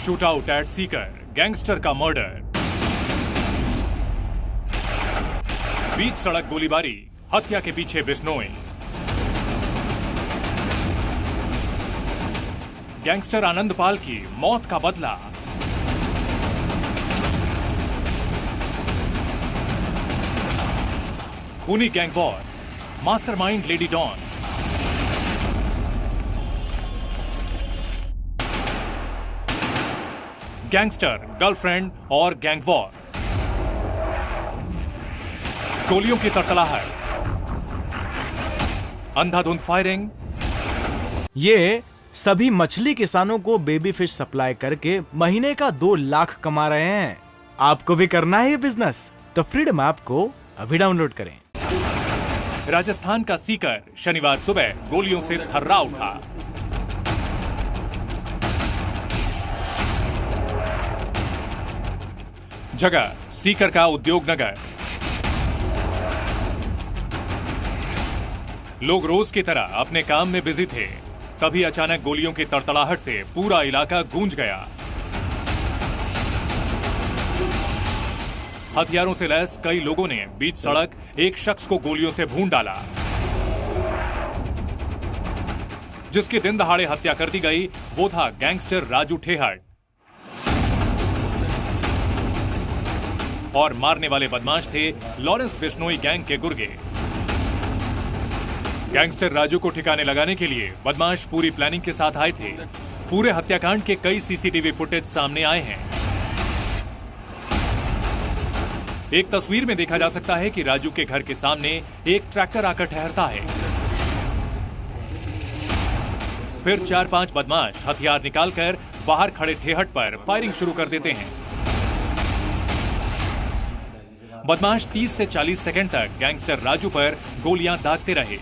Shootout eight Sikar, gangster का murder. बीच सड़क गोलीबारी, हत्या के पीछे बिश्नोई। गैंगस्टर आनंदपाल की मौत का बदला। खूनी gang war, mastermind lady don. Gangster, girlfriend और गैंग वॉर। गोलियों की तड़तड़ाहट, अंधाधुंध फायरिंग। ये सभी मछली किसानों को बेबी फिश सप्लाई करके महीने का 2 लाख कमा रहे हैं। आपको भी करना है ये बिजनेस? तो फ्रीडम ऐप को अभी डाउनलोड करें। राजस्थान का सीकर शनिवार सुबह गोलियों से थर्रा उठा। जगह सीकर का उद्योग नगर। लोग रोज की तरह अपने काम में बिजी थे, तभी अचानक गोलियों की तड़तड़ाहट से पूरा इलाका गूंज गया। हथियारों से लैस कई लोगों ने बीच सड़क एक शख्स को गोलियों से भून डाला, जिसकी दिन दहाड़े हत्या कर दी गई। वो था गैंगस्टर राजू ठेहट। और मारने वाले बदमाश थे लॉरेंस बिश्नोई गैंग के गुर्गे। गैंगस्टर राजू को ठिकाने लगाने के लिए बदमाश पूरी प्लानिंग के साथ आए थे। पूरे हत्याकांड के कई सीसीटीवी फुटेज सामने आए हैं। एक तस्वीर में देखा जा सकता है कि राजू के घर के सामने एक ट्रैक्टर आकर ठहरता है। फिर 4-5 बदमाश हथियार निकालकर बाहर खड़े ठेहट पर फायरिंग शुरू कर देते हैं। बदमाश 30 से 40 सेकंड तक गैंगस्टर राजू पर गोलियां दागते रहे।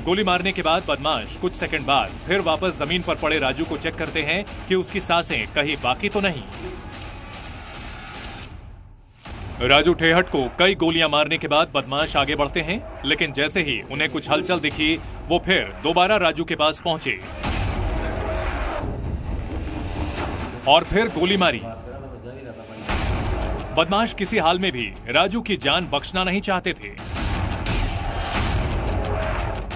गोली मारने के बाद बदमाश कुछ सेकंड बाद फिर वापस जमीन पर पड़े राजू को चेक करते हैं कि उसकी सांसें कहीं बाकी तो नहीं। राजू ठेहट को कई गोलियां मारने के बाद बदमाश आगे बढ़ते हैं, लेकिन जैसे ही उन्हें कुछ हलचल दिखी, वो फिर दोबारा राजू के पास पहुंचे और फिर गोली मारी। बदमाश किसी हाल में भी राजू की जान बख्शना नहीं चाहते थे।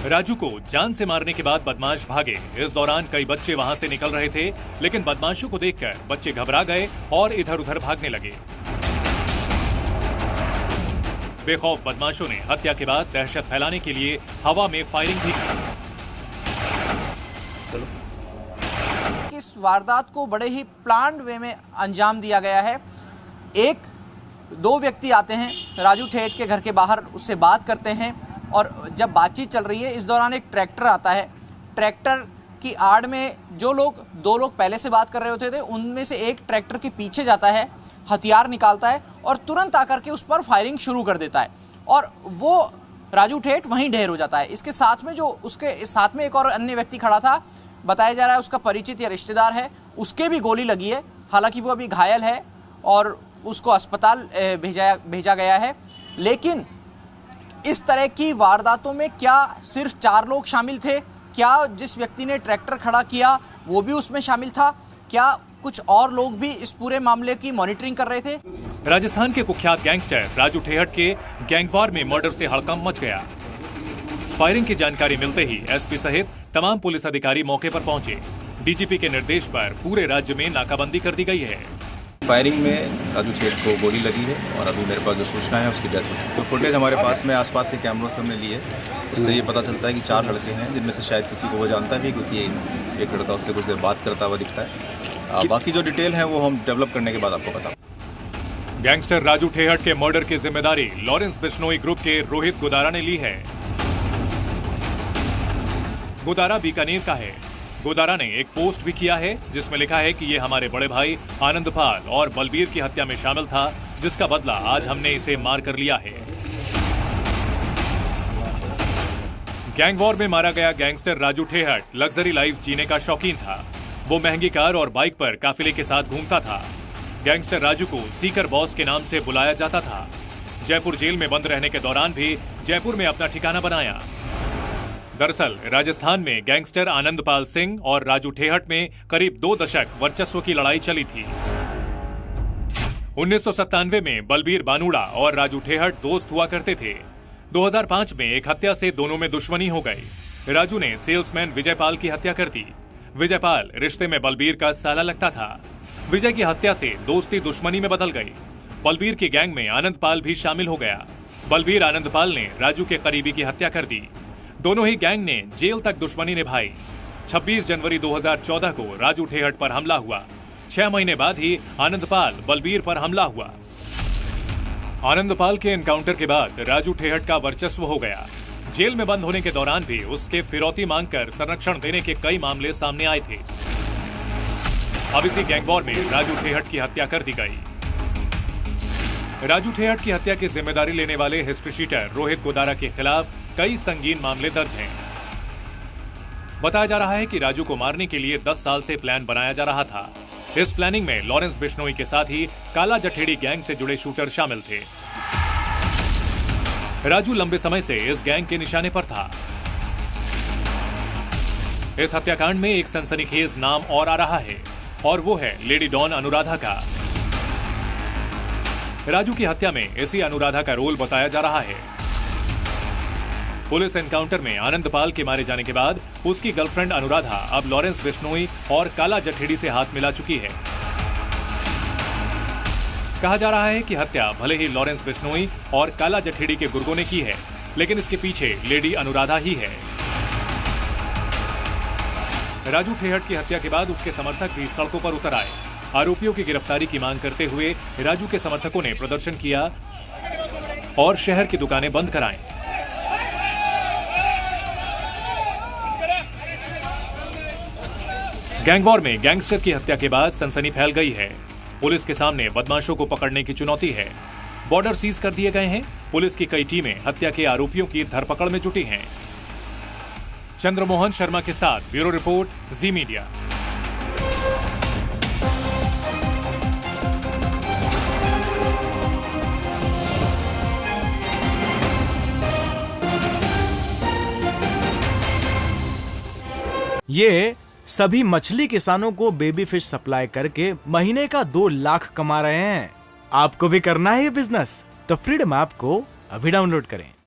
राजू को जान से मारने के बाद बदमाश भागे। इस दौरान कई बच्चे वहां से निकल रहे थे, लेकिन बदमाशों को देखकर बच्चे घबरा गए और इधर-उधर भागने लगे। बेखौफ बदमाशों ने हत्या के बाद दहशत फैलाने के लिए हवा में फायरिंग भी की। इस वारदात को बड़े ही प्लान्ड वे में अंजाम दिया गया है। 1-2 व्यक्ति आते हैं, राजू ठेहट के घर के बाहर उससे बात करते हैं और जब बातचीत चल रही है इस दौरान एक ट्रैक्टर आता है। ट्रैक्टर की आड़ में जो लोग 2 लोग पहले से बात कर रहे होते थे, उनमें से एक ट्रैक्टर के पीछे जाता है, हथियार निकालता है और तुरंत आकर के उस पर फायरिंग शुरू कर देता है और वो राजू ठेहट वहीं ढेर हो जाता है। इसके साथ में जो उसके साथ में एक और अन्य व्यक्ति खड़ा था, बताया जा रहा है उसका परिचित या रिश्तेदार है, उसके भी गोली लगी है। हालांकि वो अभी घायल है और उसको अस्पताल भेजा गया है। लेकिन इस तरह की वारदातों में क्या सिर्फ 4 लोग शामिल थे? क्या जिस व्यक्ति ने ट्रैक्टर खड़ा किया वो भी उसमें शामिल था? क्या कुछ और लोग भी इस पूरे मामले की मॉनिटरिंग कर रहे थे? राजस्थान के कुख्यात गैंगस्टर राजू ठेहट के गैंगवार में मर्डर से हड़कंप मच गया। फायरिंग की जानकारी मिलते ही एसपी सहित तमाम पुलिस अधिकारी मौके पर पहुंचे। डीजीपी के निर्देश पर पूरे राज्य में नाकाबंदी कर दी गई है। फायरिंग में राजू ठेहट को गोली लगी है और अभी मेरे पास जो सूचना है उसकी डेथ हो चुकी है। तो फुटेज हमारे पास में आसपास के कैमरों से हमने लिए, उससे ये पता चलता है कि 4 लड़के हैं, जिनमें से शायद किसी को वो जानता भी, क्योंकि एक लड़का उससे कुछ देर बात करता हुआ दिखता है। बाकी जो डिटेल है वो हम डेवलप करने के बाद आपको बताऊँ। गैंगस्टर राजू ठेहट के मर्डर की जिम्मेदारी लॉरेंस बिश्नोई ग्रुप के रोहित गुदारा ने ली है। गुदारा बीकानेर का है। गुदारा ने एक पोस्ट भी किया है जिसमें लिखा है कि ये हमारे बड़े भाई आनंदपाल और बलबीर की हत्या में शामिल था, जिसका बदला आज हमने इसे मार कर लिया है। गैंग वॉर में मारा गया gangster Raju Thehat luxury life जीने का शौकीन था। वो महंगी कार और बाइक पर काफिले के साथ घूमता था। गैंगस्टर राजू को सीकर बॉस के नाम से बुलाया जाता था। जयपुर जेल में बंद रहने के दौरान भी जयपुर में अपना ठिकाना बनाया। दरअसल राजस्थान में गैंगस्टर आनंदपाल सिंह और राजू ठेहट में करीब 2 दशक वर्चस्व की लड़ाई चली थी। 1997 में बलबीर बानुड़ा और राजू ठेहट दोस्त हुआ करते थे। 2005 में एक हत्या से दोनों में दुश्मनी हो गई। राजू ने सेल्समैन विजयपाल की हत्या कर दी। विजयपाल रिश्ते में बलबीर का साला लगता था। विजय की हत्या से दोस्ती दुश्मनी में बदल गई। बलबीर की गैंग में आनंदपाल भी शामिल हो गया। बलबीर आनंदपाल ने राजू के करीबी की हत्या कर दी। दोनों ही गैंग ने जेल तक दुश्मनी निभाई। 26 जनवरी 2014 को राजू ठेहट पर हमला हुआ। 6 महीने बाद ही आनंदपाल बलबीर पर हमला हुआ। आनंदपाल के एनकाउंटर के बाद राजू ठेहट का वर्चस्व हो गया। जेल में बंद होने के दौरान भी उसके फिरौती मांगकर संरक्षण देने के कई मामले सामने आए थे। अब इसी गैंगवॉर में राजू ठेहट की हत्या कर दी गई। राजू ठेहट की हत्या की जिम्मेदारी लेने वाले हिस्ट्री शीटर रोहित गोदारा के खिलाफ कई संगीन मामले दर्ज हैं। बताया जा रहा है कि राजू को मारने के लिए 10 साल से प्लान बनाया जा रहा था। इस प्लानिंग में लॉरेंस बिश्नोई के साथ ही काला जठेड़ी गैंग से जुड़े शूटर शामिल थे। राजू लंबे समय से इस गैंग के निशाने पर था। इस हत्याकांड में एक सनसनीखेज नाम और आ रहा है और वो है लेडी डॉन अनुराधा का। राजू की हत्या में इसी अनुराधा का रोल बताया जा रहा है। पुलिस एनकाउंटर में आनंदपाल के मारे जाने के बाद उसकी गर्लफ्रेंड अनुराधा अब लॉरेंस बिश्नोई और काला जठेड़ी से हाथ मिला चुकी है। कहा जा रहा है कि हत्या भले ही लॉरेंस बिश्नोई और काला जठेड़ी के गुर्गों ने की है, लेकिन इसके पीछे लेडी अनुराधा ही है। राजू ठेहट की हत्या के बाद उसके समर्थक भी सड़कों पर उतर आए। आरोपियों की गिरफ्तारी की मांग करते हुए राजू के समर्थकों ने प्रदर्शन किया और शहर की दुकानें बंद कराईं। गैंगवॉर में गैंगस्टर की हत्या के बाद सनसनी फैल गई है। पुलिस के सामने बदमाशों को पकड़ने की चुनौती है। बॉर्डर सीज कर दिए गए हैं। पुलिस की कई टीमें हत्या के आरोपियों की धरपकड़ में जुटी हैं। चंद्रमोहन शर्मा के साथ ब्यूरो रिपोर्ट, जी मीडिया। ये सभी मछली किसानों को बेबी फिश सप्लाई करके महीने का 2 लाख कमा रहे हैं। आपको भी करना है ये बिजनेस? तो फ्रीडम ऐप को अभी डाउनलोड करें।